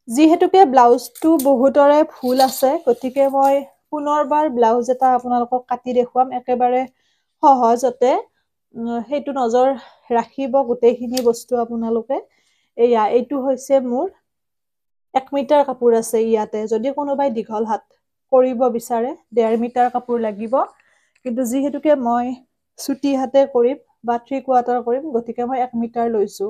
যিহেতুকে ব্লাউজটো বহুতৰে ভুল আছে গতিকে মই পুনৰবাৰ ব্লাউজ এটা আপোনালোকক কাটি দেখুৱাম একেবাৰে সহজতে সেইটো নজৰ ৰাখিব গোটেইখিনি বস্তু আপোনালোকে এয়া এইটো হৈছে মোৰ 1 মিটাৰ কাপোৰ আছে ইয়াতে যদি কোনোবাই দীঘল হাত কৰিব বিচাৰে 1.5 মিটাৰ কাপোৰ লাগিব কিন্তু যিহেতুকে মই ছুটি হাতে কৰিম বা 3/4 কৰিম গতিকে মই 1 মিটাৰ লৈছো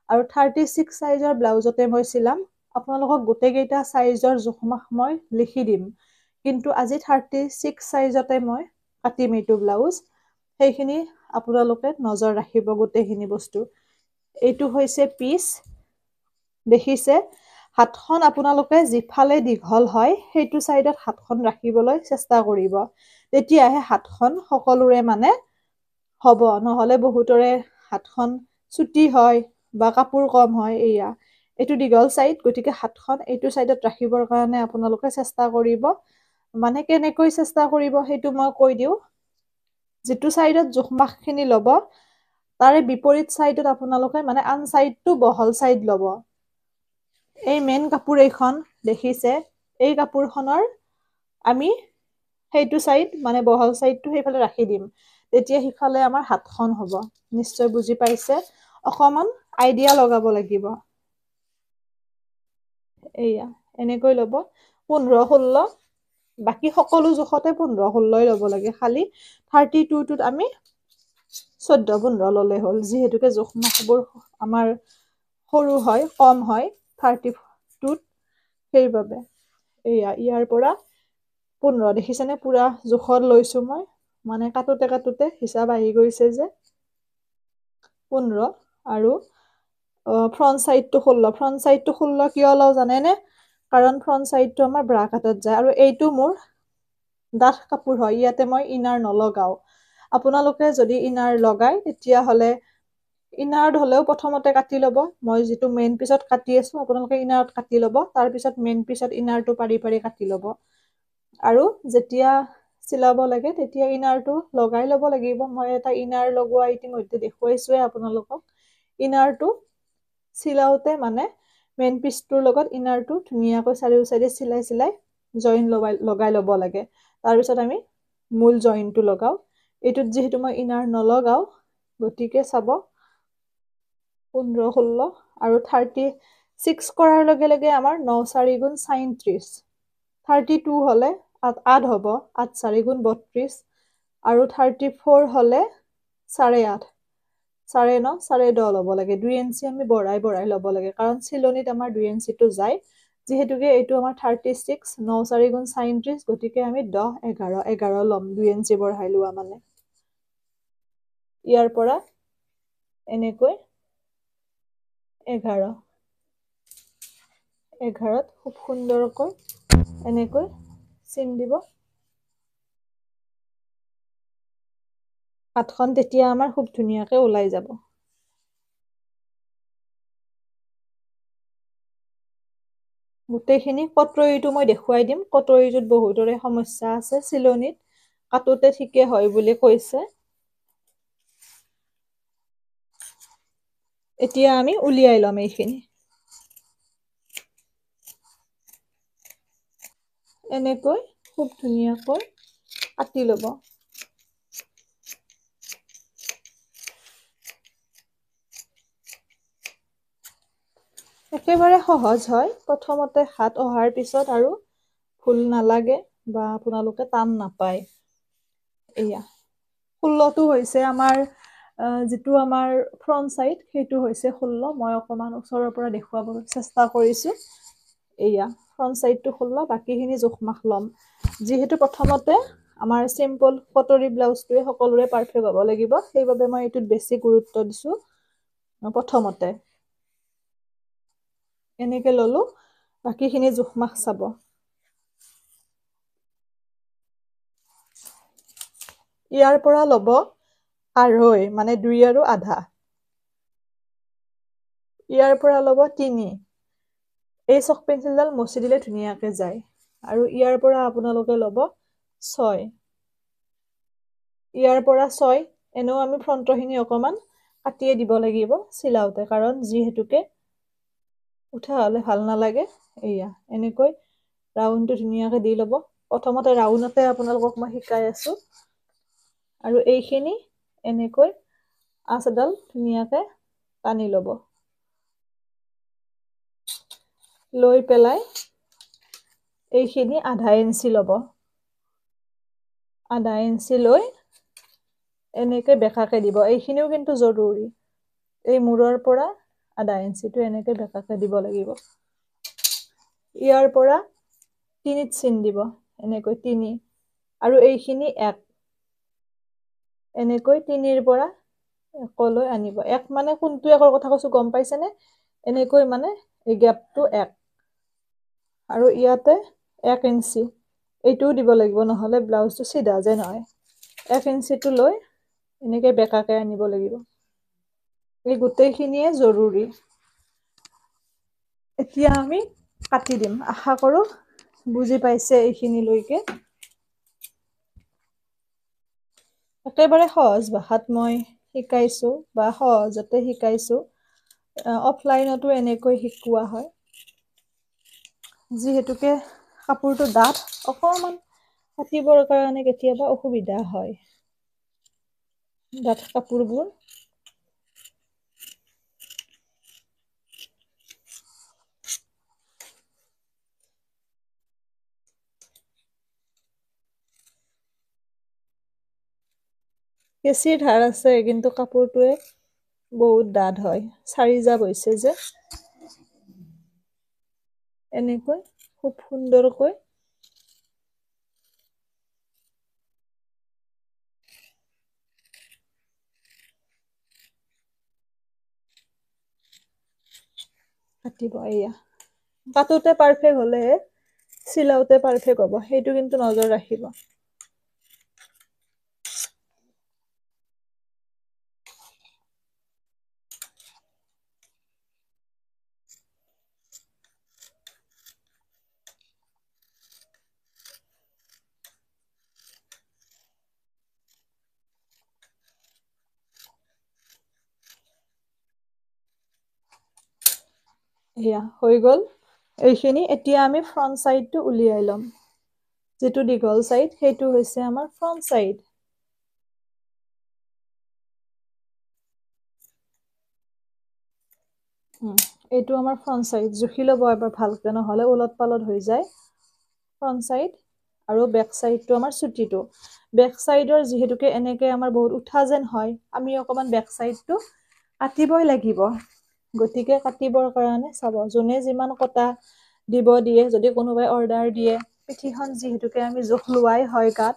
আৰু 36 সাইজৰ ব্লাউজতে মই চিলাম আপোনালোকক গোটেইকেইটা সাইজৰ জোখমাখ মই লিখি দিম কিন্তু আজি 36 সাইজতে মই কাটিম এইটো ব্লাউজ সেইখিনি আপোনালোকে নজৰ ৰাখিব গোটেইখিনি বস্তু এইটো হৈছে পিস দেখিছে হাতখন আপোনালোকে জিফালে দীঘল হয় সেইটো সাইডত হাতখন ৰাখিবলৈ চেষ্টা কৰিব তেতিয়াহে হাতখন সকলোৰে মানে হ'ব নহলে বহুতৰে হাতখন ছুটি হয় বা কাপোৰ কম হয় এয়া এইটো দীঘল সাইড গতিকে হাতখন এইটো সাইডত ৰাখিবৰ কাৰণে আপোনালোকে চেষ্টা কৰিব মানে কেনেকৈ চেষ্টা কৰিব সেইটো মই কৈ দিও যেটো সাইডত জোখমাখখিনি লব তাৰে বিপৰীত সাইডত আপোনালোকে মানে আন সাইডটো বহল সাইড লব এই মেন কাপোৰ এইখন দেখিছে এই কাপোৰখনৰ আমি সেইটো সাইড মানে বহল সাইডটো সেইফালে ৰাখি দিম তেতিয়া হিফালে আমাৰ হাতখন হ'ব নিশ্চয় বুজি পাইছে অকমান আইডিয়া লগাব লাগিব এয়া এনেকৈ লব 15-16 বাকি সকলো জোখতে 15-16 লব লাগে খালি 32 টোত আমি 14-15 ললে হল যিহেতুকে জোখমাখবোৰ আমাৰ সৰু হয় কম হয় 32 টোত সেইবাবে এয়া ইয়াৰ পৰা 15 দেখিছেনে পুৰা জোখত লৈছো মই মানে কাটোতে হিচাপ আহি গৈছে যে 15 আৰু ফ্ৰন্ট সাইডটো 16 ফ্ৰন্ট সাইডটো 16 কিয় লও জানে নে কাৰণ ফ্ৰন্ট সাইডটো আমাৰ ব্ৰা কাটত যায় আৰু এইটো মোৰ ডাঠ কাপোৰ হয় ইয়াতে মই ইনাৰ নলগাও আপোনালোকে যদি ইনাৰ লগাই তেতিয়া হলে ইনাৰ হলেও প্ৰথমতে কাটি লব মই যেটো মেইন পিছত কাটি আছো আপোনালোকে ইনাৰত কাটি লব তাৰ পিছত মেইন পিছত ইনাৰটো পাৰি কাটি লব আৰু যেতিয়া চিলাব লাগে তেতিয়া ইনাৰটো লগাই লব লাগিব মই এটা ইনাৰ লগোৱা ইতিমধ্যে দেখুৱাইছোৱে আপোনালোকক ইনাৰটো চিলাওতে মানে মেইন পিছটোৰ লগত ইনাৰটো ধুনিয়াকৈ চাৰিও চাইডে চিলাই জইন লগাই লব লাগে তাৰ পিছত আমি মূল জইনটো লগাও এটোত যেহেতু মই ইনাৰ নলগাও গতিকে চাব 15-16 আৰু 36 কৰাৰ লগে লগে আমাৰ 9×4 = 37 32 হলে 8 হ'ব 8×4 = 32 আৰু 34 হলে 8.5 9.5 10.5 লব লাগে 2 ইঞ্চি আমি বঢ়াই লব লাগে কাৰণ চিলনিত আমাৰ 2 ইঞ্চিটো যায় যেহেতুকে এইটো আমাৰ 36 9×4 = 37 গতিকে আমি 10 লম 2 ইঞ্চি বঢ়াই লোৱা মানে ইয়াৰ পৰা এনেকৈ 11ত খুব সুন্দৰকৈ এনেকৈ চিন দিব হাতখন তেতিয়া আমাৰ খুব ধুনিয়াকৈ ওলাই যাব গোটেইখিনি কটৰীটো মই দেখুৱাই দিম কটৰীটোত বহুতৰে সমস্যা আছে চিলনিত কাটোতে ঠিকে হয় বুলি কৈছে এতিয়া আমি উলিয়াই লম এইখিনি এনেকৈ খুব ধুনিয়াকৈ কাটি লব একেবাৰে সহজ হয় প্ৰথমতে হাত অহাৰ পিছত আৰু ভুল নালাগে বা আপোনালোকে টান নাপায় এয়া 16টো হৈছে আমাৰ যেটো আমাৰ ফ্ৰন্ট সাইড সেইটো হৈছে 16 মই অকমান ওচৰৰ পৰা দেখুৱাবলৈ চেষ্টা কৰিছো এয়া ফ্ৰন্ট সাইডটো 16 বাকিখিনি জোখমাখ লম যেহেতু প্ৰথমতে আমাৰ সিম্পল কটৰী ব্লাউজটোৱে সকলোৰে পাৰফেক্ট হ'ব লাগিব সেইবাবে মই এটোত বেছি গুৰুত্ব দিছো প্ৰথমতে এনেকে ললো বাকিখিনি জোখমাখ চাব ইয়াৰ পৰা লব আঢ়ৈ মানে 2.5 ইয়াৰ পৰা লব 3 এই চক পেন্সিলডাল মচি দিলে ধুনিয়াকে যায় আৰু ইয়াৰ পৰা আপোনালোকে লব 6 ইয়াৰ পৰা 6 এনেও আমি ফ্ৰন্টৰখিনি অকমান কাটিয়ে দিব লাগিব চিলাওতে কাৰণ যিহেতুকে উঠা হলে ভাল নালাগে এয়া এনেকৈ ৰাউণ্ডটো ধুনীয়াকৈ দি ল'ব। প্ৰথমতে ৰাউণ্ডতে আপোনালোকক মই শিকাই আছোঁ। আৰু এইখিনি এনেকৈ আঁচ এডাল ধুনীয়াকৈ টানি ল'ব। লৈ পেলাই এইখিনি আধা ইঞ্চি ল'ব। আধা ইঞ্চি লৈ এনেকৈ বেঁকাকে দিব। এইখিনিও কিন্তু জৰুৰী। এই মূৰৰ পৰা আধা ইঞ্চিটো এনেকৈ বেঁকাকে দিব লাগিব। ইয়াৰ পৰা 3ত চিন দিব, এনেকৈ 3 আৰু এইখিনি 1। এনেকৈ 3ৰ পৰা 1লৈ আনিব। 1 মানে কোনটো 1ৰ কথা কৈছো গম পাইছেনে? এনেকৈ মানে এই গেপটো 1 আৰু ইয়াতে 1 ইঞ্চি এইটোও দিব লাগিব, নহ'লে ব্লাউজটো চিধা যে নহয়। 1 ইঞ্চিটো লৈ এনেকৈ বেঁকাকে আনিব লাগিব। এই গোটেইখিনিয়ে জৰুৰী। এতিয়া আমি কাটি দিম। আশা কৰোঁ বুজি পাইছে এইখিনিলৈকে। একেবাৰে সহজ ভাষাত মই শিকাইছোঁ বা সহজতে শিকাইছোঁ। অফলাইনতো এনেকৈ শিকোৱা হয়। যিহেতুকে কাপোৰটো ডাঠ, অকণমান কাটিবৰ কাৰণে কেতিয়াবা অসুবিধা হয় ডাঠ কাপোৰবোৰ। কেঁচিৰ ধাৰ আছে, কিন্তু কাপোৰটোৱে বহুত ডাঠ হয়। 4 জাপ হৈছে যে এনেকৈ খুব সুন্দৰকৈ কাটিব। এয়া কাটোতে পাৰফেক্ট হ'লেহে চিলাওতে পাৰফেক্ট হ'ব, সেইটো কিন্তু নজৰ ৰাখিব। এয়া হৈ গ'ল এইখিনি। এতিয়া আমি ফ্ৰণ্ট চাইডটো উলিয়াই ল'ম। যিটো দীঘল চাইড সেইটো হৈছে আমাৰ ফ্ৰণ্ট চাইড। এইটো আমাৰ ফ্ৰণ্ট চাইড। জুখি ল'ব এবাৰ ভালকৈ, নহ'লে ওলট পালট হৈ যায়। ফ্ৰণ্ট চাইড আৰু বেক চাইডটো আমাৰ চুটিটো। বেক চাইডৰ যিহেতুকে এনেকৈ আমাৰ বহুত উঠা যেন হয়, আমি অকণমান বেক চাইডটো কাটিবই লাগিব। গতিকে কাটিবৰ কাৰণে চাব, যোনে যিমান কটা দিব দিয়ে, যদি কোনোবাই অৰ্ডাৰ দিয়ে, পিঠিখন যিহেতুকে আমি জোখ লোৱাই হয় গাত।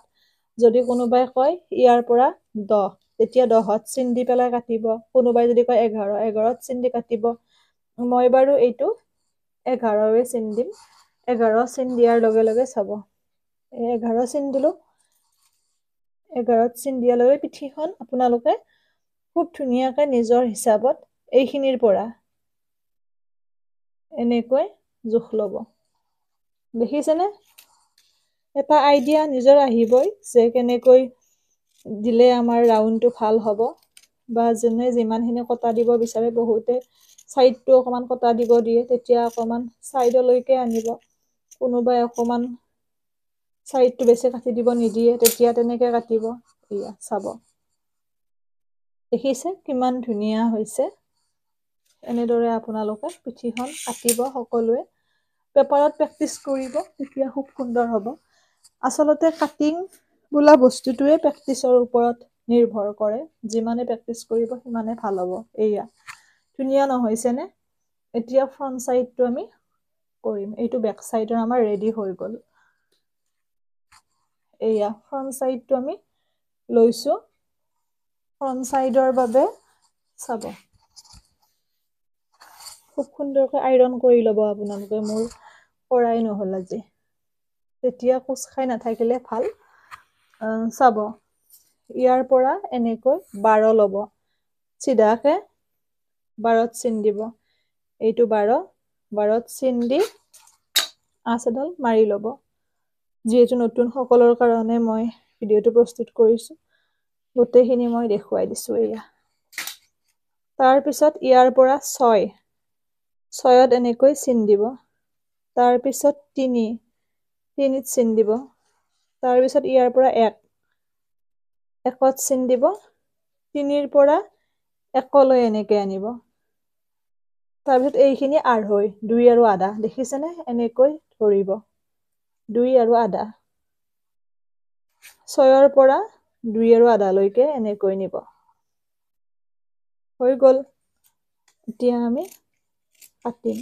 যদি কোনোবাই কয় ইয়াৰ পৰা 10, তেতিয়া 10ত চিন দি পেলাই কাটিব। কোনোবাই যদি কয় 11, 11ত চিন দি কাটিব। মই বাৰু এইটো 11ৱে চিন দিম। 11 চিন দিয়াৰ লগে লগে চাব, 11 চিন দিলোঁ। 11ত চিন দিয়াৰ লগে পিঠিখন আপোনালোকে খুব ধুনীয়াকৈ নিজৰ হিচাপত এইখিনিৰ পৰা এনেকৈ জোখ ল'ব। দেখিছেনে? এটা আইডিয়া নিজৰ আহিবই যে কেনেকৈ দিলে আমাৰ ৰাউণ্ডটো ভাল হ'ব। বা যোনে যিমানখিনি কটা দিব বিচাৰে, বহুতে চাইডটো অকণমান কটা দিব দিয়ে, তেতিয়া অকণমান চাইডলৈকে আনিব। কোনোবাই অকণমান চাইডটো বেছি কাটি দিব নিদিয়ে, তেতিয়া তেনেকৈ কাটিব। এয়া চাব, দেখিছে কিমান ধুনীয়া হৈছে? এনেদৰে আপোনালোকে পিঠিখন কাটিব সকলোৱে। পেপাৰত প্ৰেক্টিচ কৰিব, তেতিয়া খুব সুন্দৰ হ'ব। আচলতে কাটিং বোলা বস্তুটোৱে প্ৰেক্টিচৰ ওপৰত নিৰ্ভৰ কৰে। যিমানে প্ৰেক্টিচ কৰিব সিমানে ভাল হ'ব। এয়া ধুনীয়া নহৈছেনে? এতিয়া ফ্ৰণ্ট চাইডটো আমি কৰিম। এইটো বেক চাইডৰ আমাৰ ৰেডি হৈ গ'ল। এয়া ফ্ৰণ্ট চাইডটো আমি লৈছোঁ। ফ্ৰণ্ট চাইডৰ বাবে চাব, খুব সুন্দৰকৈ আইৰণ কৰি ল'ব আপোনালোকে। মোৰ কৰাই নহ'ল আজি। তেতিয়া কোচ খাই নাথাকিলে ভাল। চাব, ইয়াৰ পৰা এনেকৈ 12 ল'ব। চিধাকে 12ত চিন দিব। এইটো 12, 12ত চিন দি আঁচ এডাল মাৰি ল'ব। যিহেতু নতুন সকলৰ কাৰণে মই ভিডিঅ'টো প্ৰস্তুত কৰিছোঁ, গোটেইখিনি মই দেখুৱাই দিছোঁ। এয়া তাৰপিছত ইয়াৰ পৰা 6, 6ত এনেকৈ চিন দিব। তাৰপিছত 3ত চিন দিব, তাৰপিছত ইয়াৰ পৰা 1ত চিন দিব, 3ৰ পৰা 1লৈ এনেকে আনিব। তাৰপিছত এইখিনি আঢ়ৈ, 2 আৰু আধা, দেখিছেনে? এনেকৈ ধৰিব, 2 আৰু আধা। 6ৰ পৰা 2 আৰু আধালৈকে এনেকৈ নিব। হৈ গ'ল। এতিয়া আমি কাটিম।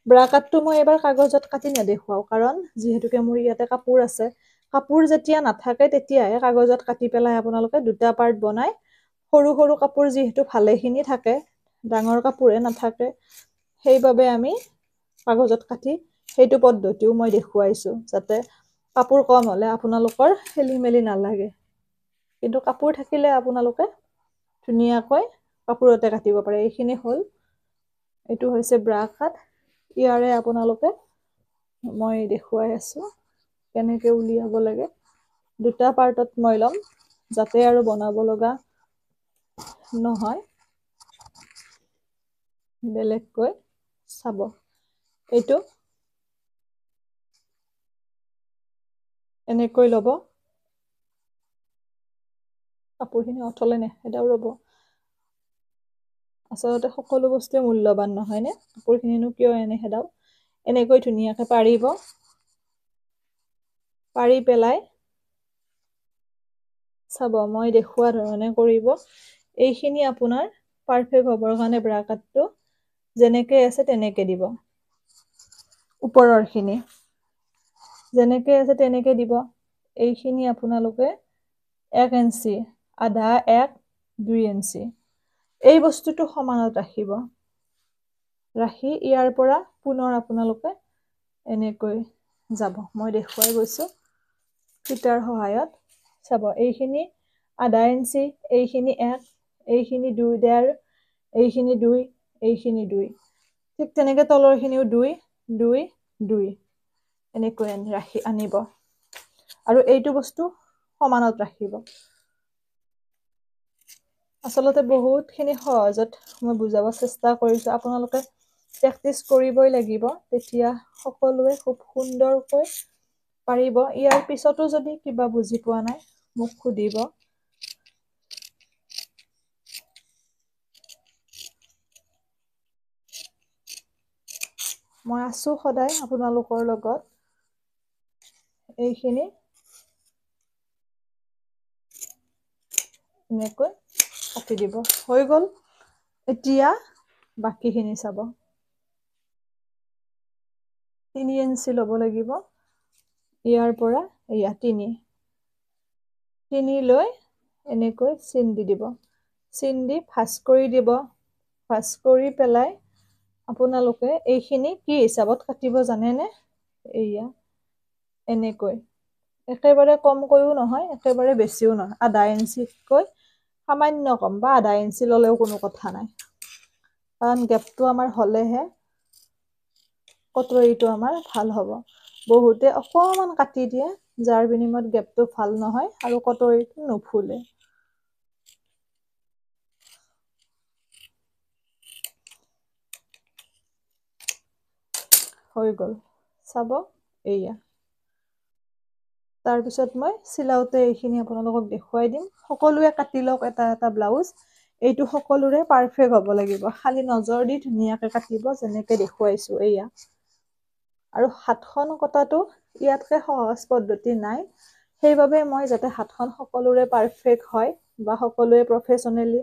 ব্ৰা কাটটো মই এবাৰ কাগজত কাটি নেদেখুৱাও, কাৰণ যিহেতুকে মোৰ ইয়াতে কাপোৰ আছে। কাপোৰ যেতিয়া নাথাকে তেতিয়াহে কাগজত কাটি পেলাই আপোনালোকে 2টা পাৰ্ট বনাই। সৰু সৰু কাপোৰ যিহেতু ভালেখিনি থাকে, ডাঙৰ কাপোৰহে নাথাকে, সেইবাবে আমি কাগজত কাটি সেইটো পদ্ধতিও মই দেখুৱাইছো, যাতে কাপোৰ কম হ'লে আপোনালোকৰ খেলি মেলি নালাগে। কিন্তু কাপোৰ থাকিলে আপোনালোকে ধুনীয়াকৈ কাপোৰতে কাটিব পাৰে। এইখিনি হ'ল, এইটো হৈছে ব্ৰা কাট। ইয়াৰে আপোনালোকে, মই দেখুৱাই আছো কেনেকে উলিয়াব লাগে। 2টা পাৰ্টত মই ল'ম, যাতে আৰু বনাব লগা নহয়। বেলেগকৈ চাব, এইটো এনেকৈ ল'ব। কাপোৰখিনি অথলে নেখেদাও ৰ'ব। আচলতে সকলো বস্তুৱে মূল্যৱান, নহয়নে? কাপোৰখিনিনো কিয় এনে খেদাও। এনেকৈ ধুনীয়াকে পাৰিব, পাৰি পেলাই চাব, মই দেখুওৱা ধৰণে কৰিব। এইখিনি আপোনাৰ পাৰফেক্ট হ'বৰ কাৰণে ব্ৰা কাটটো যেনেকে আছে তেনেকে দিব। ওপৰৰ খিনি যেনেকে আছে তেনেকে দিব। এইখিনি আপোনালোকে 1 ইঞ্চি, আধা 1, 2 ইঞ্চি। এই বস্তুটো সমানত ৰাখিব। ৰাখি ইয়াৰ পৰা পুনৰ আপোনালোকে এনেকৈ যাব। মই দেখুৱাই গৈছো ফিটাৰ সহায়ত। চাব, এইখিনি আধা ইঞ্চি, এইখিনি 1, এইখিনি 2, 1.5, এইখিনি 2, এইখিনি 2। ঠিক তেনেকে তলৰ খিনিও 2, 2, 2। এনেকৈ ৰাখি আনিব, আৰু এইটো বস্তু সমানত ৰাখিব। আচলতে বহুতখিনি সহজত মই বুজাব চেষ্টা কৰিছো। আপোনালোকে প্ৰেক্টিচ কৰিবই লাগিব, তেতিয়া সকলোৱে খুব সুন্দৰকৈ পাৰিব। ইয়াৰ পিছতো যদি কিবা বুজি পোৱা নাই, মোক সুধিব। মই আছো সদায় আপোনালোকৰ লগত। এইখিনি এনেকৈ কাটি দিব, হৈ গ'ল। এতিয়া বাকীখিনি চাব। 3 ইঞ্চি ল'ব লাগিব, ইয়াৰ পৰা এয়া 3 লৈ এনেকৈ চিন দি দিব। চিন দি ভাঁজ কৰি দিব। ভাঁজ কৰি পেলাই আপোনালোকে এইখিনি কি হিচাপত কাটিব জানেনে? এইয়া এনেকৈ, একেবাৰে কমকৈও নহয়, একেবাৰে বেছিও নহয়, আধা ইঞ্চিতকৈ সামান্য কম, বা আধা ইঞ্চি ল'লেও কোনো কথা নাই। কাৰণ গেপটো আমাৰ হ'লেহে কটৰৰিটো আমাৰ ভাল হ'ব। বহুতে অকমান কাটি দিয়ে, যাৰ বিনিময়ত গেপটো ভাল নহয় আৰু কটৰৰিটো নুফুলে। হৈ গ'ল, চাব এইয়া। তাৰপিছত মই চিলাওতে এইখিনি আপোনালোকক দেখুৱাই দিম। সকলোৱে কাটি লওক এটা এটা ব্লাউজ। এইটো সকলোৰে পাৰফেক্ট হ'ব লাগিব। খালি নজৰ দি ধুনীয়াকে কাটিব, যেনেকে দেখুৱাইছো এইয়া। আৰু হাতখন কটাটো ইয়াতকে সহজ পদ্ধতি নাই। সেইবাবে মই যাতে হাতখন সকলোৰে পাৰফেক্ট হয়, বা সকলোৱে প্ৰফেচনেলি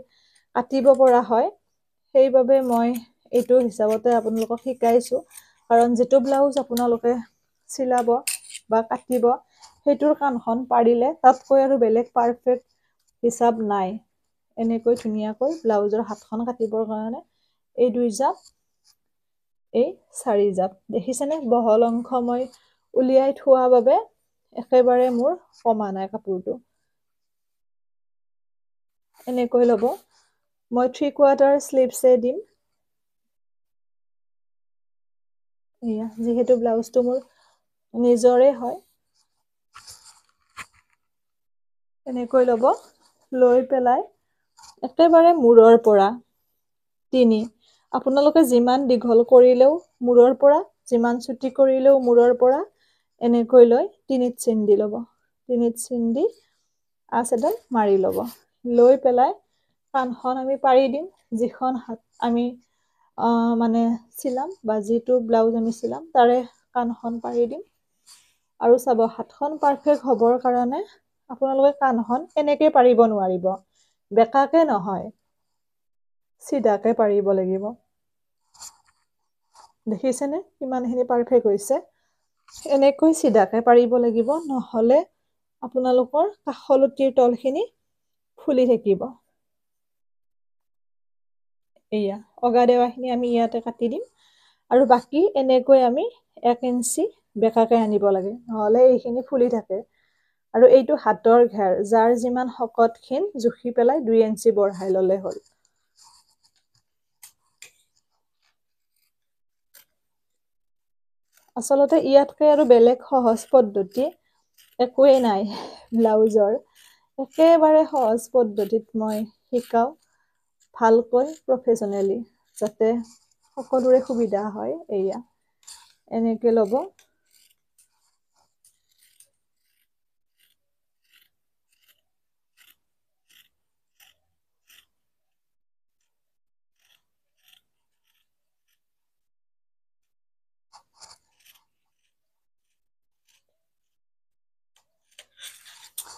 কাটিব পৰা হয়, সেইবাবে মই এইটো হিচাপতে আপোনালোকক শিকাইছো। কাৰণ যিটো ব্লাউজ আপোনালোকে চিলাব বা কাটিব, সেইটোৰ কাণখন পাৰিলে তাতকৈ আৰু বেলেগ পাৰফেক্ট হিচাপ নাই। এনেকৈ ধুনীয়াকৈ ব্লাউজৰ হাতখন কাটিবৰ কাৰণে এই 2 জাপ, এই 4 জাপ, দেখিছেনে? বহল অংশ মই উলিয়াই থোৱা বাবে একেবাৰে মোৰ কমা নাই কাপোৰটো। এনেকৈ ল'ব। মই 3/4 স্লিভছে দিম। এয়া, যিহেতু ব্লাউজটো মোৰ নিজৰে হয়। এনেকৈ ল'ব, লৈ পেলাই একেবাৰে মূৰৰ পৰা তিনি আপোনালোকে যিমান দীঘল কৰিলেও মূৰৰ পৰা, যিমান চুটি কৰিলেও মূৰৰ পৰা এনেকৈ লৈ 3ত চিন দি ল'ব। 3ত চিন দি আঁচ এডাল মাৰি ল'ব। লৈ পেলাই কাণখন আমি পাৰি দিম। যিখন হাত আমি মানে চিলাম বা যিটো ব্লাউজ আমি চিলাম তাৰে কাণখন পাৰি দিম। আৰু চাব হাতখন পাৰফেক্ট হ'বৰ কাৰণে আপোনালোকে কাণখন এনেকে পাৰিব নোৱাৰিব, বেকাকে নহয়, চিধাকে পাৰিব লাগিব। দেখিছেনে কিমানখিনি পাৰফেক্ট হৈছে? এনেকৈ চিধাকে পাৰিব লাগিব, নহ'লে আপোনালোকৰ কাষলতিৰ তলখিনি ফুলি থাকিব। এয়া অগা দেৱাখিনি আমি ইয়াতে কাটি দিম আৰু বাকী এনেকৈ আমি 1 ইঞ্চি বেকাকে আনিব লাগে, নহ'লে এইখিনি ফুলি থাকে। আৰু এইটো হাতৰ ঘেৰ, যাৰ যিমান শকত ক্ষীণ জুখি পেলাই 2 ইঞ্চি বঢ়াই ল'লে হ'ল। আচলতে ইয়াতকৈ আৰু বেলেগ সহজ পদ্ধতি একোৱেই নাই ব্লাউজৰ। একেবাৰে সহজ পদ্ধতিত মই শিকাওঁ, ভালকৈ প্ৰফেচনেলি, যাতে সকলোৰে সুবিধা হয়। এয়া এনেকে ল'ব।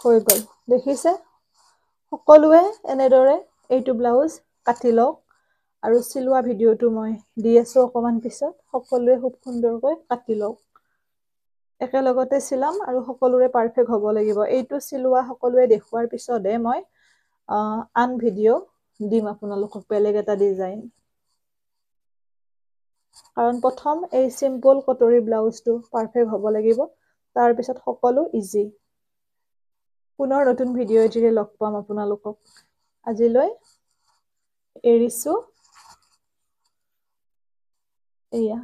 হৈ গ'ল, দেখিছে? সকলোৱে এনেদৰে এইটো ব্লাউজ কাটি লওক। আৰু চিলোৱা ভিডিঅ'টো মই দি আছোঁ অকণমান পিছত, সকলোৱে খুব সুন্দৰকৈ কাটি লওক। একেলগতে চিলাম আৰু সকলোৰে পাৰফেক্ট হ'ব লাগিব। এইটো চিলোৱা সকলোৱে দেখুৱাৰ পিছতহে মই আন ভিডিঅ' দিম আপোনালোকক, বেলেগ এটা ডিজাইন। কাৰণ প্ৰথম এই চিম্পল কটৰী ব্লাউজটো পাৰফেক্ট হ'ব লাগিব, তাৰপিছত সকলো ইজি। পুনৰ নতুন ভিডিঅ' এটিৰে লগ পাম আপোনালোকক। আজিলৈ এৰিছোঁ। এয়া